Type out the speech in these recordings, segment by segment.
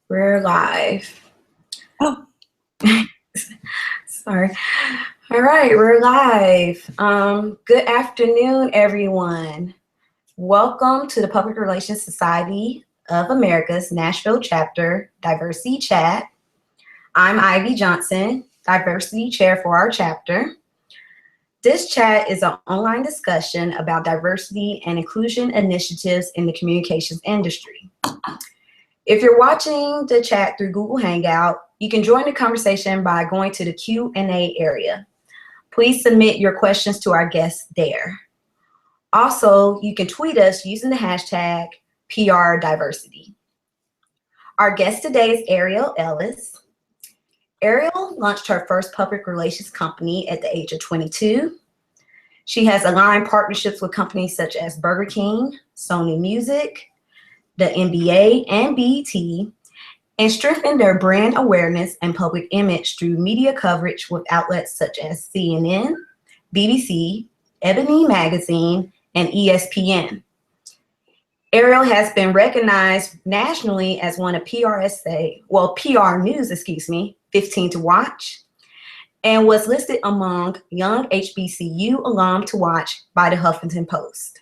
We're live. Oh, Sorry. All right, we're live. Good afternoon, everyone. Welcome to the Public Relations Society of America's Nashville Chapter Diversity Chat. I'm Ivy Johnson, Diversity Chair for our chapter. This chat is an online discussion about diversity and inclusion initiatives in the communications industry. If you're watching the chat through Google Hangout, you can join the conversation by going to the Q&A area. Please submit your questions to our guests there. Also, you can tweet us using the hashtag PRDiversity. Our guest today is Ariel Ellis. Ariel launched her first public relations company at the age of 22. She has aligned partnerships with companies such as Burger King, Sony Music, the NBA, and BET, and strengthen their brand awareness and public image through media coverage with outlets such as CNN, BBC, Ebony Magazine, and ESPN. Ariel has been recognized nationally as one of PR News, 15 to watch, and was listed among young HBCU alum to watch by the Huffington Post.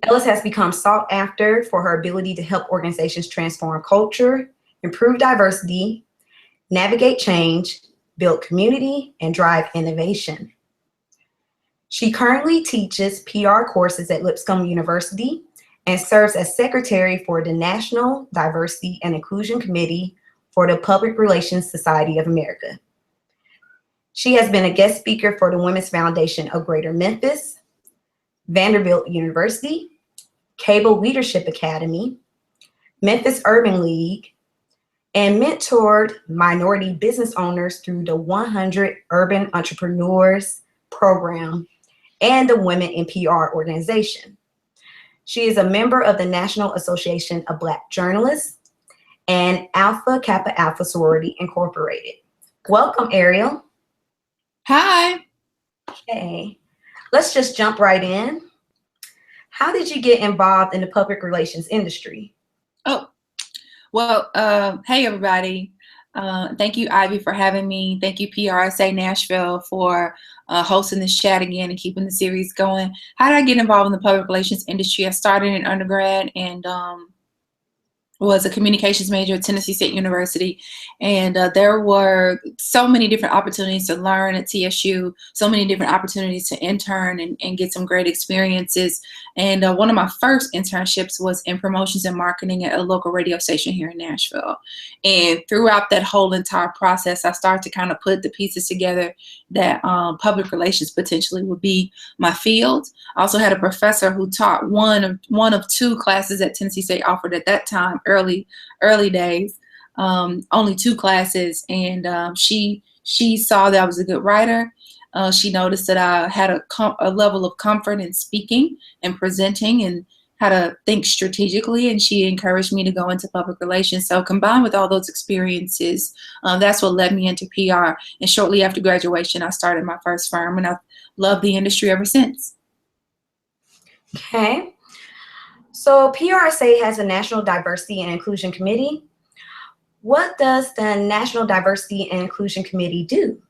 Ellis has become sought after for her ability to help organizations transform culture, improve diversity, navigate change, build community, and drive innovation. She currently teaches PR courses at Lipscomb University and serves as secretary for the National Diversity and Inclusion Committee for the Public Relations Society of America. She has been a guest speaker for the Women's Foundation of Greater Memphis, Vanderbilt University, Cable Leadership Academy, Memphis Urban League, and mentored minority business owners through the 100 Urban Entrepreneurs Program and the Women in PR organization. She is a member of the National Association of Black Journalists and Alpha Kappa Alpha Sorority Incorporated. Welcome, Ariel. hi. Okay, let's just jump right in. How did you get involved in the public relations industry? Oh, well, hey, everybody. Thank you, Ivy, for having me. Thank you, PRSA Nashville, for hosting this chat again and keeping the series going. How did I get involved in the public relations industry? I started in undergrad and was a communications major at Tennessee State University, and there were so many different opportunities to learn at TSU, so many different opportunities to intern and get some great experiences. And one of my first internships was in promotions and marketing at a local radio station here in Nashville. And throughout that whole entire process, I started to kind of put the pieces together that public relations potentially would be my field. I also had a professor who taught one of two classes that Tennessee State offered at that time, early days, only two classes, and she saw that I was a good writer. She noticed that I had a level of comfort in speaking and presenting and how to think strategically, and she encouraged me to go into public relations. So combined with all those experiences, that's what led me into PR. And shortly after graduation, I started my first firm, and I've loved the industry ever since. Okay. So PRSA has a National Diversity and Inclusion Committee. What does the National Diversity and Inclusion Committee do?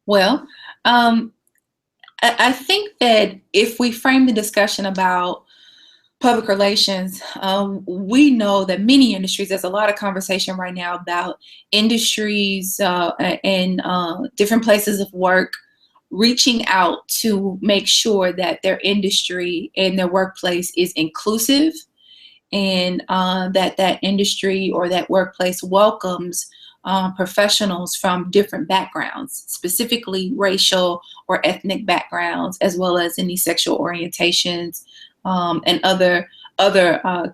Well, I think that if we frame the discussion about public relations, we know that many industries, there's a lot of conversation right now about industries and different places of work reaching out to make sure that their industry and their workplace is inclusive, and that industry or that workplace welcomes professionals from different backgrounds, specifically racial or ethnic backgrounds, as well as any sexual orientations and other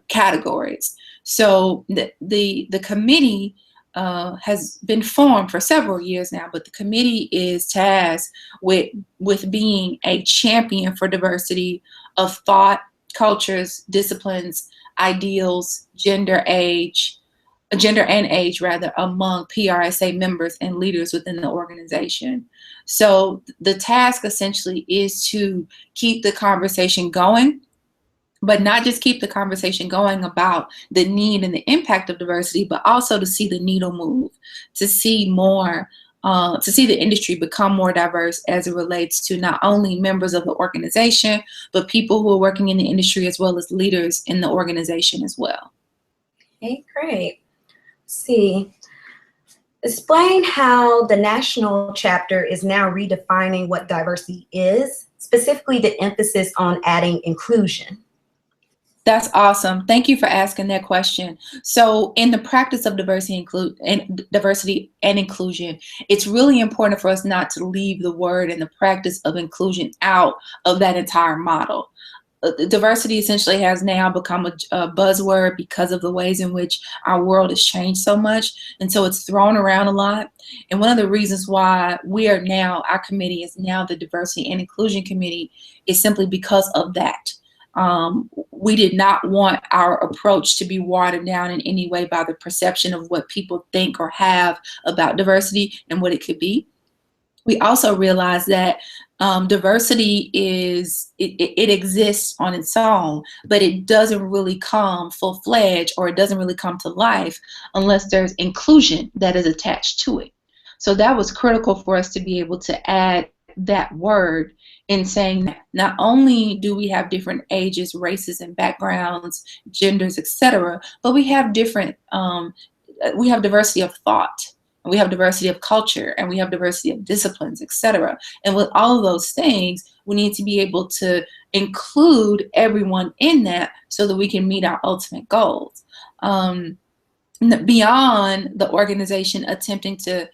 categories. So the committee has been formed for several years now, but the committee is tasked with being a champion for diversity of thought, cultures, disciplines, ideals, gender and age among PRSA members and leaders within the organization. So the task essentially is to keep the conversation going but not just keep the conversation going about the need and the impact of diversity, but also to see the needle move, to see more, to see the industry become more diverse as it relates to not only members of the organization, but people who are working in the industry as well as leaders in the organization as well. Okay, great. Let's see. Explain how the national chapter is now redefining what diversity is, specifically the emphasis on adding inclusion. That's awesome. Thank you for asking that question. So in the practice of diversity and inclusion, it's really important for us not to leave the word and the practice of inclusion out of that entire model. Diversity essentially has now become a buzzword because of the ways in which our world has changed so much. And so it's thrown around a lot. And one of the reasons why our committee is now the Diversity and Inclusion Committee is simply because of that. We did not want our approach to be watered down in any way by the perception of what people think or have about diversity and what it could be. We also realized that diversity it exists on its own, but it doesn't really come full-fledged, or it doesn't really come to life unless there's inclusion that is attached to it. So that was critical for us to be able to add that word in saying that not only do we have different ages, races, and backgrounds, genders, etc., but we have we have diversity of thought. We have diversity of culture, and we have diversity of disciplines, etc. And with all of those things, we need to be able to include everyone in that so that we can meet our ultimate goals. Beyond the organization attempting to,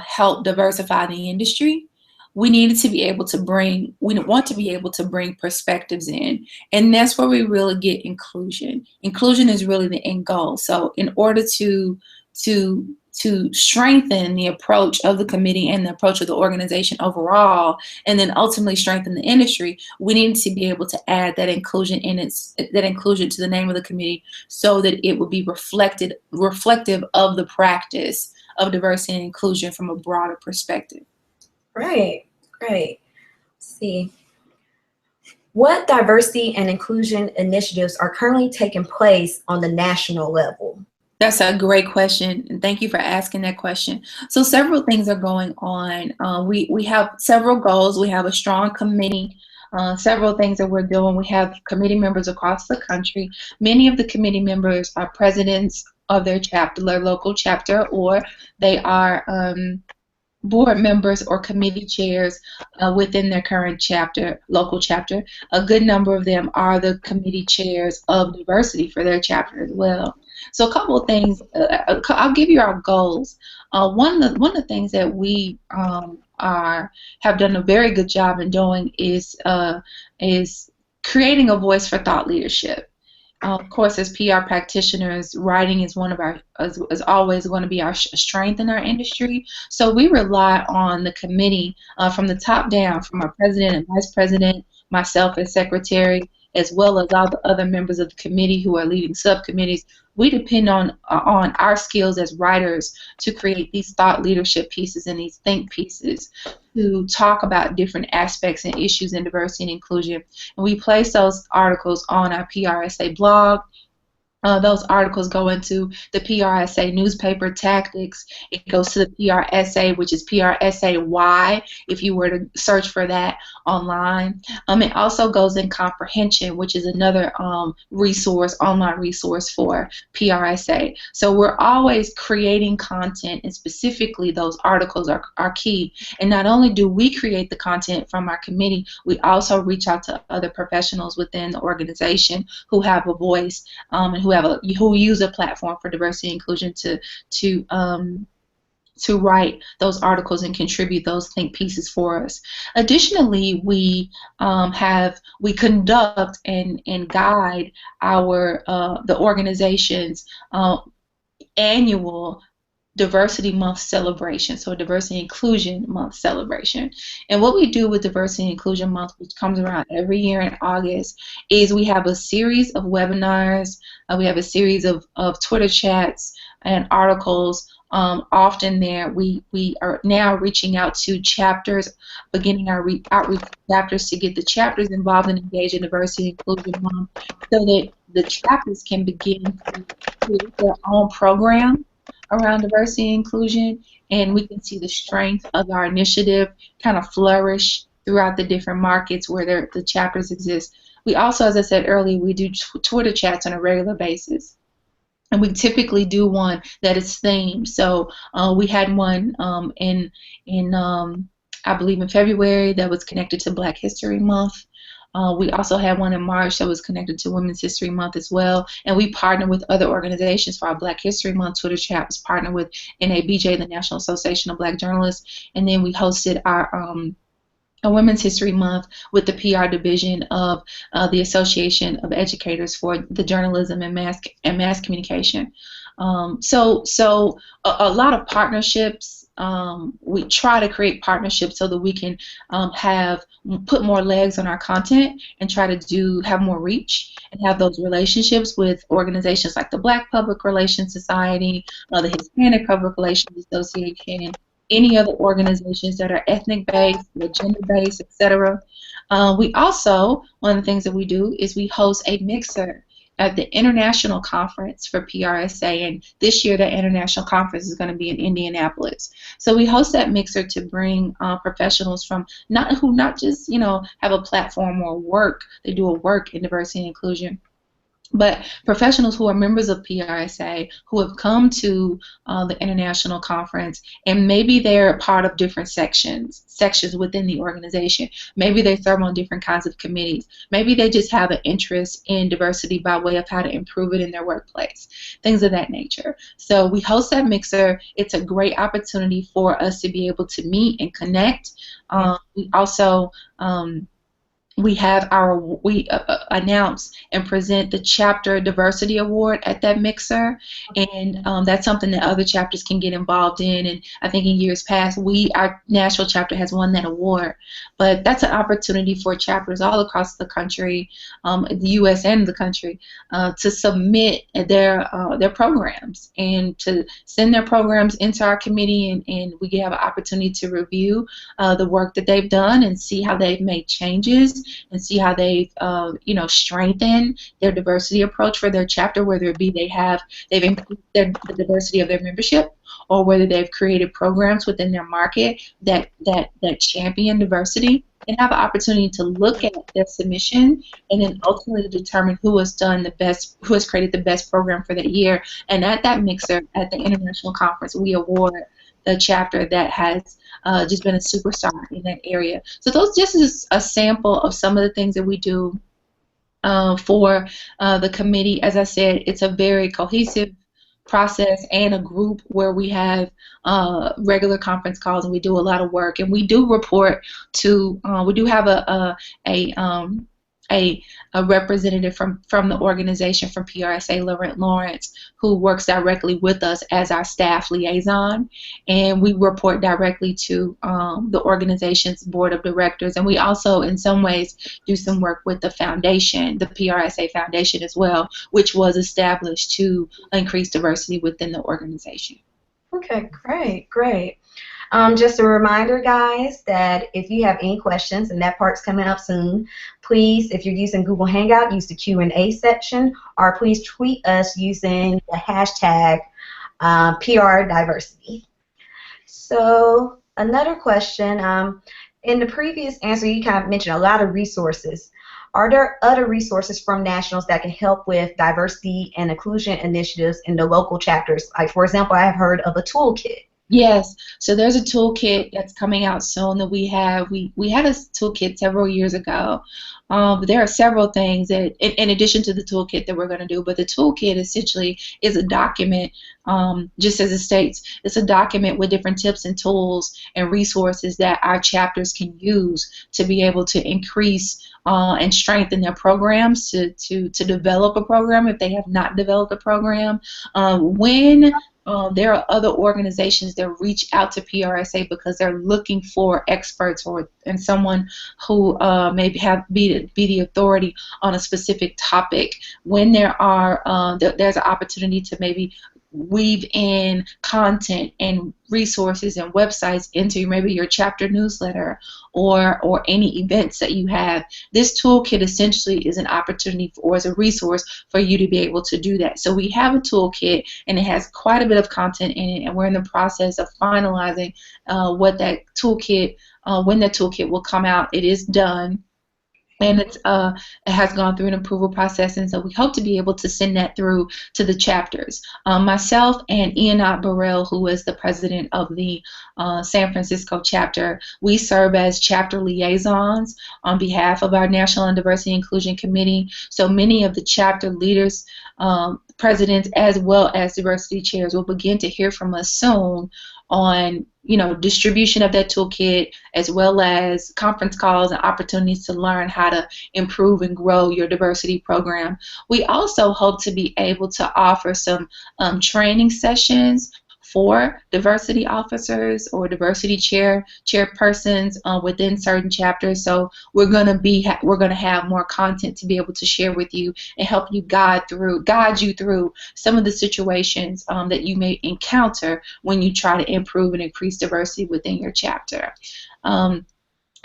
help diversify the industry, we want to be able to bring perspectives in. And that's where we really get inclusion. Inclusion is really the end goal. So in order to strengthen the approach of the committee and the approach of the organization overall, and then ultimately strengthen the industry, we need to be able to add that inclusion to the name of the committee so that it would be reflective of the practice of diversity and inclusion from a broader perspective. Great. Let's see. What diversity and inclusion initiatives are currently taking place on the national level? That's a great question, and thank you for asking that question. So several things are going on. We have several goals. We have a strong committee, several things that we're doing. We have committee members across the country. Many of the committee members are presidents of their chapter, their local chapter, or they are board members or committee chairs within their current chapter, local chapter. A good number of them are the committee chairs of diversity for their chapter as well. So a couple of things, I'll give you our goals. One of the things that we have done a very good job in doing is creating a voice for thought leadership. Of course, as PR practitioners, writing is is always going to be our strength in our industry. So we rely on the committee from the top down, from our president and vice president, myself as secretary, as well as all the other members of the committee who are leading subcommittees. We depend on our skills as writers to create these thought leadership pieces and these think pieces to talk about different aspects and issues in diversity and inclusion. And we place those articles on our PRSA blog. Those articles go into the PRSA newspaper tactics. It goes to the PRSA, which is PRSA-Y, if you were to search for that online. It also goes in comprehension, which is another online resource for PRSA. So we're always creating content, and specifically those articles are key. And not only do we create the content from our committee, we also reach out to other professionals within the organization who have a voice and who use a platform for diversity and inclusion to write those articles and contribute those think pieces for us. Additionally, we conduct and guide the organization's annual Diversity Month celebration, so Diversity and Inclusion Month celebration. And what we do with Diversity and Inclusion Month, which comes around every year in August, is we have a series of webinars, we have a series of Twitter chats and articles often there. We are now reaching out to chapters, beginning our outreach chapters to get the chapters involved and engaged in diversity and inclusion month, so that the chapters can begin to create their own program around diversity and inclusion, and we can see the strength of our initiative kind of flourish throughout the different markets where the chapters exist. We also, as I said earlier, we do Twitter chats on a regular basis. And we typically do one that is themed. So we had one in I believe in February that was connected to Black History Month. We also had one in March that was connected to Women's History Month as well. And we partnered with other organizations for our Black History Month. Twitter chat was partnered with NABJ, the National Association of Black Journalists. And then we hosted our a Women's History Month with the PR division of the Association of Educators for the Journalism and Mass Communication. So a lot of partnerships. We try to create partnerships so that we can put more legs on our content and try to have more reach and have those relationships with organizations like the Black Public Relations Society, the Hispanic Public Relations Association, any other organizations that are ethnic-based, gender-based, etc. We also, one of the things that we do is we host a mixer at the international conference for PRSA, and this year that international conference is going to be in Indianapolis. So we host that mixer to bring professionals from who not just have a platform or work, they do a work in diversity and inclusion, but professionals who are members of PRSA who have come to the international conference, and maybe they're part of different sections within the organization. Maybe they serve on different kinds of committees. Maybe they just have an interest in diversity by way of how to improve it in their workplace, things of that nature. So we host that mixer. It's a great opportunity for us to be able to meet and connect. We also we announce and present the chapter diversity award at that mixer, and that's something that other chapters can get involved in. And I think in years past, our Nashville chapter has won that award. But that's an opportunity for chapters all across the country, the U.S. and the country, to submit their programs and to send their programs into our committee, and we have an opportunity to review the work that they've done and see how they've made changes and see how they've strengthened their diversity approach for their chapter, whether it be they've increased the diversity of their membership, or whether they've created programs within their market that champion diversity, and have an opportunity to look at their submission and then ultimately determine who has created the best program for that year. And at that mixer at the international conference, we award the chapter that has just been a superstar in that area. So those just is a sample of some of the things that we do for the committee. As I said, it's a very cohesive process and a group where we have regular conference calls, and we do a lot of work, and we do report to. We do have a representative from the organization from PRSA, Lawrence, who works directly with us as our staff liaison, and we report directly to the organization's board of directors. And we also, in some ways, do some work with the foundation, the PRSA Foundation as well, which was established to increase diversity within the organization. Okay, great. Just a reminder, guys, that if you have any questions, and that part's coming up soon, please, if you're using Google Hangout, use the Q&A section, or please tweet us using the hashtag PRDiversity. So another question, in the previous answer, you kind of mentioned a lot of resources. Are there other resources from nationals that can help with diversity and inclusion initiatives in the local chapters? Like, for example, I have heard of a toolkit. Yes, so there's a toolkit that's coming out soon that we have. We had a toolkit several years ago. But there are several things that, in addition to the toolkit that we're going to do, but the toolkit essentially is a document, just as it states, it's a document with different tips and tools and resources that our chapters can use to be able to increase and strengthen their programs, to develop a program if they have not developed a program. When there are other organizations that reach out to PRSA because they're looking for experts and someone who maybe be the authority on a specific topic. When there's an opportunity to maybe weave in content and resources and websites into maybe your chapter newsletter or any events that you have. This toolkit essentially is an opportunity or is a resource for you to be able to do that. So we have a toolkit, and it has quite a bit of content in it, and we're in the process of finalizing what that toolkit, when that toolkit will come out. It is done. And it has gone through an approval process, and so we hope to be able to send that through to the chapters. Myself and Ian Burrell, who is the president of the San Francisco chapter, we serve as chapter liaisons on behalf of our National Diversity and Inclusion Committee. So many of the chapter leaders, presidents, as well as diversity chairs will begin to hear from us soon on, distribution of that toolkit, as well as conference calls and opportunities to learn how to improve and grow your diversity program. We also hope to be able to offer some training sessions for diversity officers or diversity chairpersons within certain chapters. So we're going to have more content to be able to share with you and help you guide you through some of the situations that you may encounter when you try to improve and increase diversity within your chapter.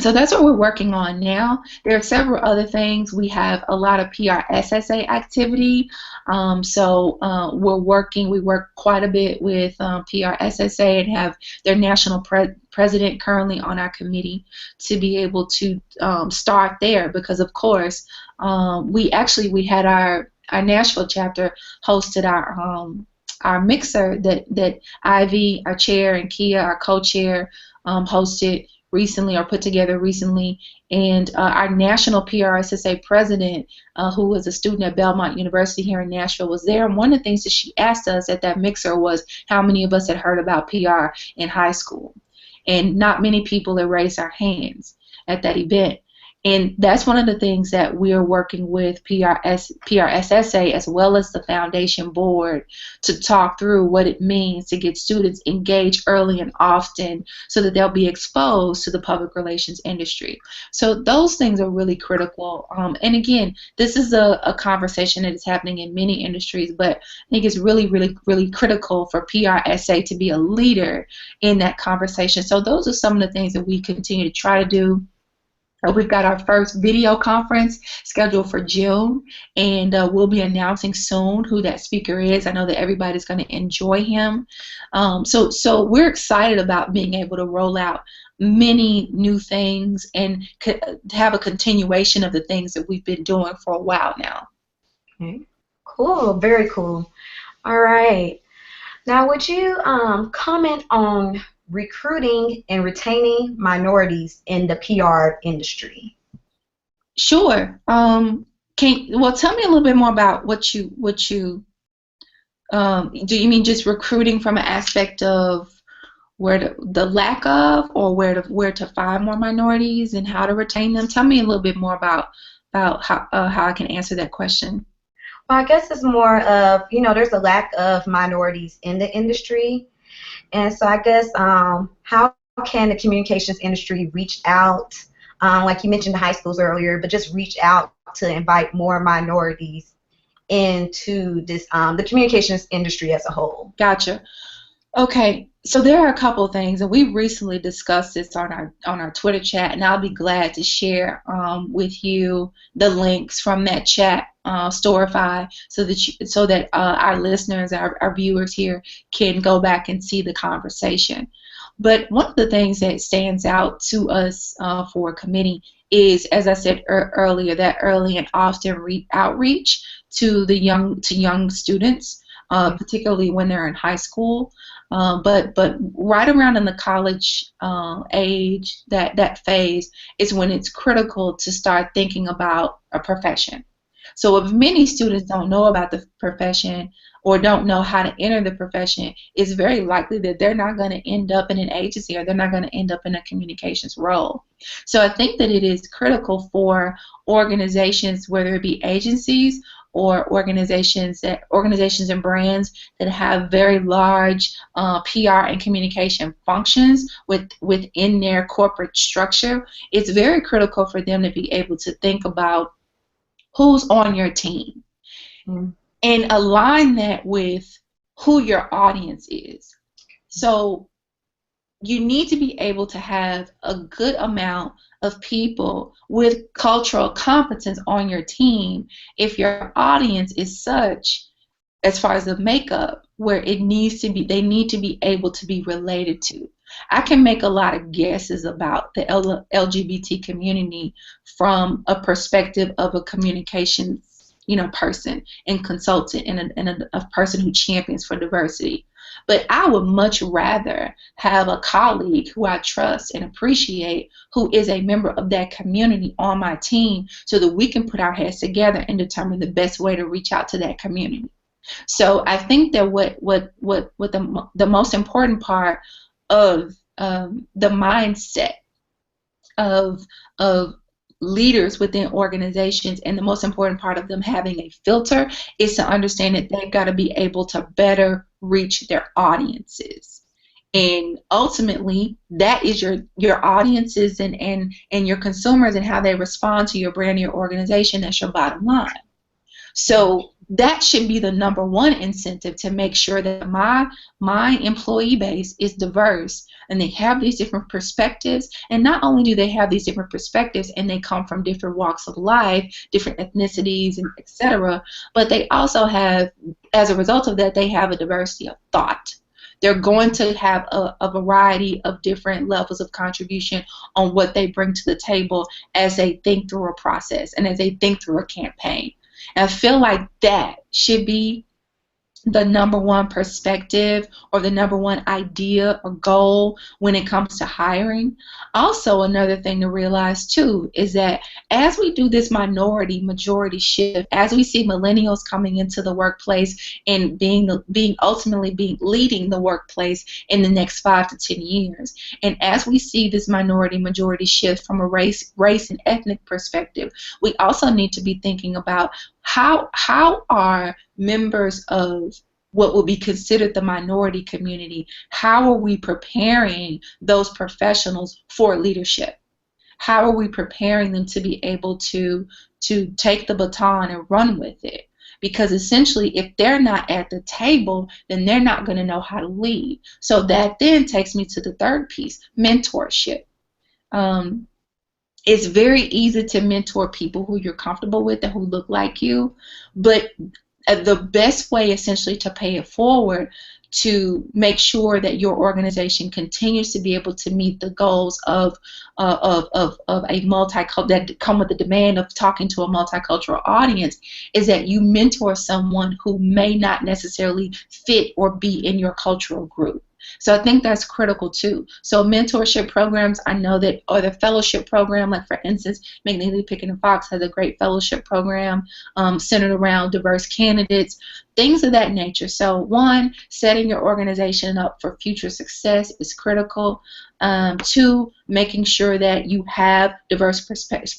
So that's what we're working on now. There are several other things. We have a lot of PRSA activity. We work quite a bit with PRSA and have their national president currently on our committee to be able to start there, because of course we had our Nashville chapter hosted our mixer that Ivy, our chair, and Kia, our co-chair, hosted recently, or put together recently, and our national PRSA president, who was a student at Belmont University here in Nashville, was there. And one of the things that she asked us at that mixer was how many of us had heard about PR in high school, and not many people had raised our hands at that event. And that's one of the things that we are working with PRSA as well as the foundation board to talk through what it means to get students engaged early and often so that they'll be exposed to the public relations industry. So those things are really critical. And again, this is a conversation that is happening in many industries, but I think it's really, really, really critical for PRSA to be a leader in that conversation. So those are some of the things that we continue to try to do. We've got our first video conference scheduled for June, and we'll be announcing soon who that speaker is. I know that everybody's going to enjoy him. So we're excited about being able to roll out many new things and have a continuation of the things that we've been doing for a while now. Okay. Cool. Very cool. All right. Now, would you comment on recruiting and retaining minorities in the PR industry? Sure. Tell me a little bit more about what you do. You mean just recruiting from an aspect of the lack of, or where to find more minorities and how to retain them? Tell me a little bit more about how I can answer that question. Well, I guess it's more of, there's a lack of minorities in the industry. And so I guess how can the communications industry reach out, like you mentioned the high schools earlier, but just reach out to invite more minorities into this the communications industry as a whole? Gotcha. Okay, so there are a couple of things, and we recently discussed this on our Twitter chat, and I'll be glad to share with you the links from that chat, Storify, so that our listeners, our viewers here, can go back and see the conversation. But one of the things that stands out to us for a committee is, as I said earlier, that early and often outreach to young students, particularly when they're in high school. But right around in the college age, that phase is when it's critical to start thinking about a profession. So if many students don't know about the profession or don't know how to enter the profession, it's very likely that they're not going to end up in an agency, or they're not going to end up in a communications role. So I think that it is critical for organizations, whether it be agencies or organizations and brands that have very large PR and communication functions within their corporate structure, it's very critical for them to be able to think about who's on your team and align that with who your audience is. So you need to be able to have a good amount of people with cultural competence on your team if your audience is such, as far as the makeup, where it needs to be, they need to be able to be related to. I can make a lot of guesses about the LGBT community from a perspective of a communications, person and consultant and a person who champions for diversity. But I would much rather have a colleague who I trust and appreciate, who is a member of that community, on my team, so that we can put our heads together and determine the best way to reach out to that community. So I think that what the most important part of the mindset of leaders within organizations, and the most important part of them having a filter, is to understand that they've got to be able to better reach their audiences. And ultimately, that is your audiences and your consumers and how they respond to your brand and your organization. That's your bottom line. So that should be the number one incentive, to make sure that my employee base is diverse and they have these different perspectives. And not only do they have these different perspectives and they come from different walks of life, different ethnicities, and etc., but they also have, as a result of that, they have a diversity of thought. They're going to have a variety of different levels of contribution on what they bring to the table as they think through a process and as they think through a campaign. And I feel like that should be the number one perspective, or the number one idea or goal when it comes to hiring. Also, another thing to realize too is that as we do this minority majority shift, as we see millennials coming into the workplace and ultimately leading the workplace in the next 5 to 10 years, and as we see this minority majority shift from a race and ethnic perspective, we also need to be thinking about how are members of what will be considered the minority community, how are we preparing those professionals for leadership? How are we preparing them to be able to take the baton and run with it? Because essentially, if they're not at the table, then they're not going to know how to lead. So that then takes me to the third piece, mentorship. It's very easy to mentor people who you're comfortable with and who look like you, but the best way essentially to pay it forward, to make sure that your organization continues to be able to meet the goals of a multicultural, that come with the demand of talking to a multicultural audience, is that you mentor someone who may not necessarily fit or be in your cultural group. So I think that's critical too. So mentorship programs, I know that, or the fellowship program, like for instance, McNeely Pickett & Fox has a great fellowship program centered around diverse candidates, things of that nature. So one, setting your organization up for future success is critical. Two, making sure that you have diverse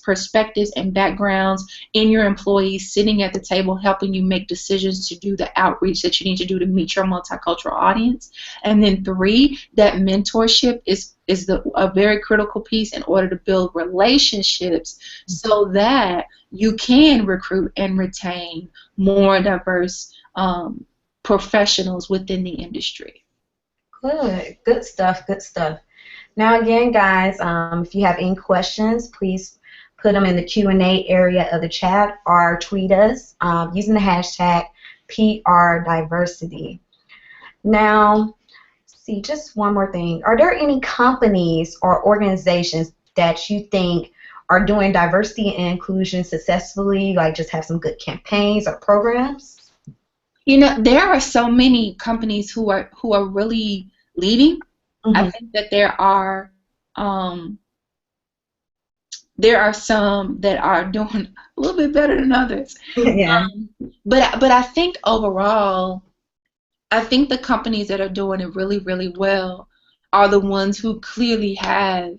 perspectives and backgrounds in your employees sitting at the table, helping you make decisions to do the outreach that you need to do to meet your multicultural audience. And then three, that mentorship is a very critical piece in order to build relationships so that you can recruit and retain more diverse professionals within the industry. Good stuff. Now again, guys, if you have any questions, please put them in the Q&A area of the chat or tweet us using the hashtag PRDiversity. Now, see, just one more thing. Are there any companies or organizations that you think are doing diversity and inclusion successfully, like just have some good campaigns or programs? There are so many companies who are really leading. Mm-hmm. I think that there are some that are doing a little bit better than others. Yeah. But I think overall, I think the companies that are doing it really, really well are the ones who clearly have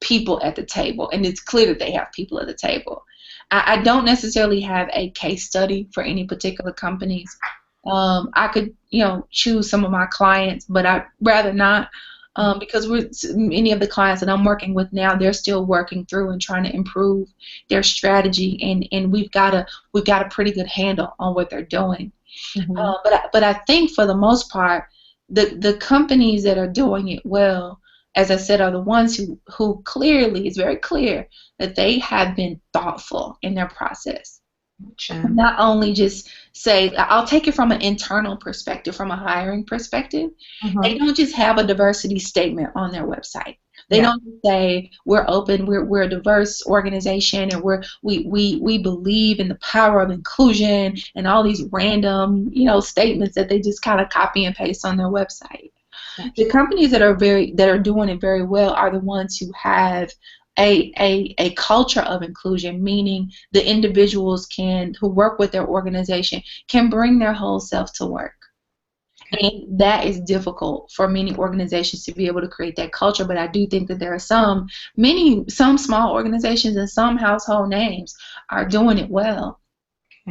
people at the table, and it's clear that they have people at the table. I don't necessarily have a case study for any particular companies. I could, choose some of my clients, but I'd rather not. because many of the clients that I'm working with now, they're still working through and trying to improve their strategy, and we've got a pretty good handle on what they're doing. But I think for the most part, the companies that are doing it well, as I said, are the ones who clearly, it's very clear that they have been thoughtful in their process. Gotcha. Not only just say, I'll take it from an internal perspective, from a hiring perspective. They don't just have a diversity statement on their website. They don't say we're open, we're a diverse organization, and we believe in the power of inclusion, and all these random statements that they just kind of copy and paste on their website. Gotcha. The companies that are doing it very well are the ones who have a culture of inclusion, meaning the individuals who work with their organization can bring their whole self to work. And that is difficult for many organizations to be able to create that culture, but I do think that there are some small organizations and some household names are doing it well.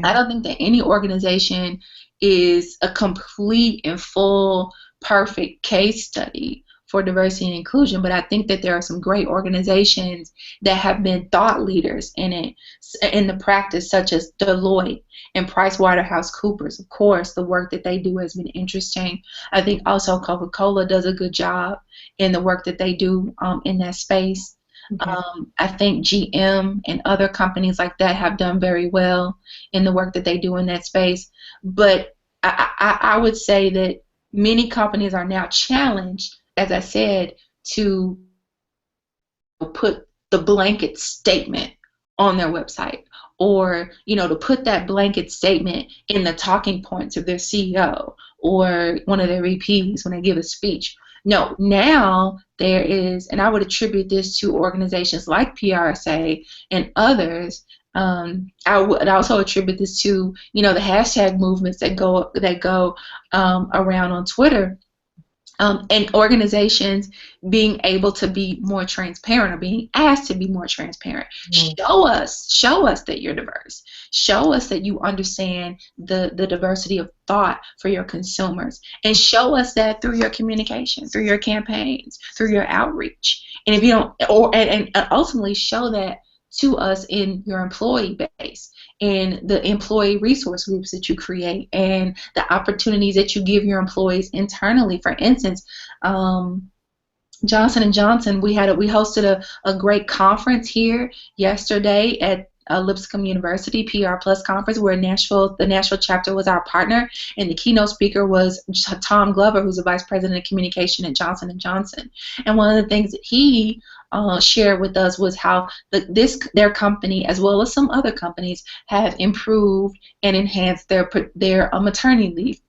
I don't think that any organization is a complete and full, perfect case study for diversity and inclusion, but I think that there are some great organizations that have been thought leaders in the practice, such as Deloitte and PricewaterhouseCoopers. Of course, the work that they do has been interesting. I think also Coca-Cola does a good job in the work that they do in that space. I think GM and other companies like that have done very well in the work that they do in that space. But I would say that many companies are now challenged, as I said, to put the blanket statement on their website, or to put that blanket statement in the talking points of their CEO or one of their VPs when they give a speech. No, now there is, and I would attribute this to organizations like PRSA and others. I would also attribute this to the hashtag movements that go around on Twitter. And organizations being able to be more transparent, or being asked to be more transparent. Show us that you're diverse. Show us that you understand the diversity of thought for your consumers, and show us that through your communication, through your campaigns, through your outreach. And if you don't, and ultimately show that to us in your employee base, and the employee resource groups that you create, and the opportunities that you give your employees internally. For instance, Johnson & Johnson, we hosted a great conference here yesterday at Lipscomb University, PR Plus conference, where the Nashville chapter was our partner, and the keynote speaker was Tom Glover, who's the Vice President of Communication at Johnson & Johnson. And one of the things that he shared with us was how their company, as well as some other companies, have improved and enhanced their maternity leave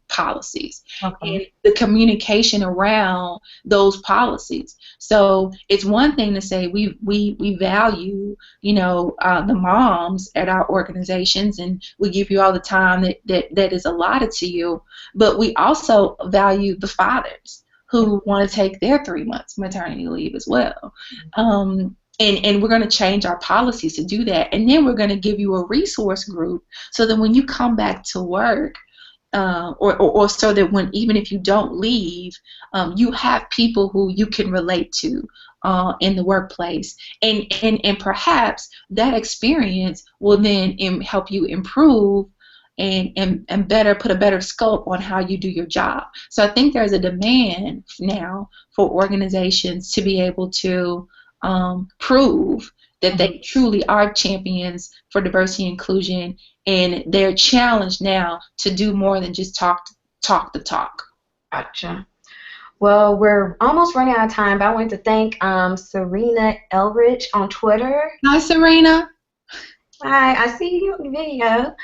policies, and the communication around those policies. So it's one thing to say we value the moms at our organizations, and we give you all the time that is allotted to you, but we also value the fathers who want to take their 3 months maternity leave as well. And we're going to change our policies to do that. And then we're going to give you a resource group so that when you come back to work, or so that even if you don't leave, you have people who you can relate to in the workplace. And perhaps that experience will then help you improve and put a better scope on how you do your job. So I think there's a demand now for organizations to be able to prove that they truly are champions for diversity and inclusion, and they're challenged now to do more than just talk the talk. Gotcha. Well, we're almost running out of time, but I wanted to thank Serena Elrich on Twitter. Hi, Serena. Hi, I see you in the video.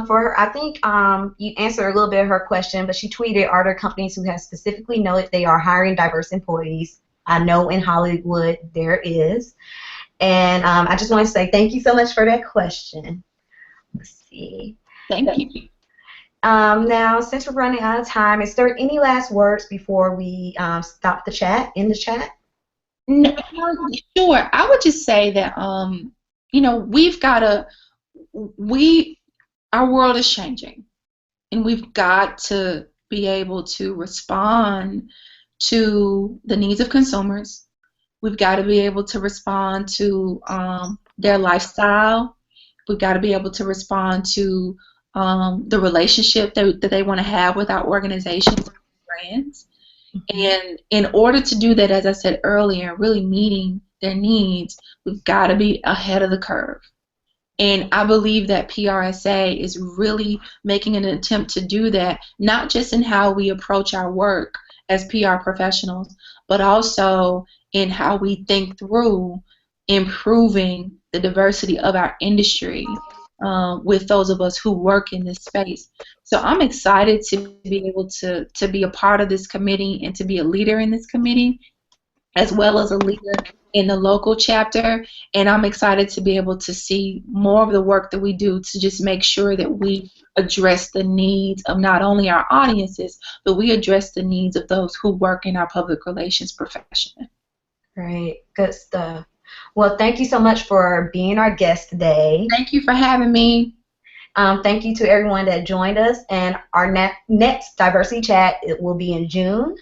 For her, I think you answered a little bit of her question, but she tweeted, "Are there companies who have specifically noted they are hiring diverse employees? I know in Hollywood there is." And I just want to say thank you so much for that question. Let's see. Thank you. Now, since we're running out of time, is there any last words before we stop the chat, in the chat? No, sure. I would just say that our world is changing, and we've got to be able to respond to the needs of consumers. We've got to be able to respond to their lifestyle. We've got to be able to respond to the relationship that they want to have with our organizations and brands. And in order to do that, as I said earlier, really meeting their needs, we've got to be ahead of the curve. And I believe that PRSA is really making an attempt to do that, not just in how we approach our work as PR professionals, but also in how we think through improving the diversity of our industry with those of us who work in this space. So I'm excited to be able to be a part of this committee and to be a leader in this committee, as well as a leader in the local chapter. And I'm excited to be able to see more of the work that we do to just make sure that we address the needs of not only our audiences, but we address the needs of those who work in our public relations profession. Great, good stuff. Well, thank you so much for being our guest today. Thank you for having me. Thank you to everyone that joined us. And our next diversity chat, it will be in June.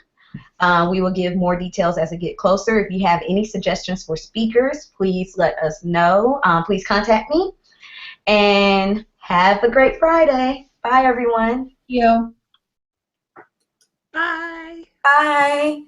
We will give more details as we get closer. If you have any suggestions for speakers, please let us know. Please contact me. And have a great Friday. Bye, everyone. Thank you. Bye. Bye.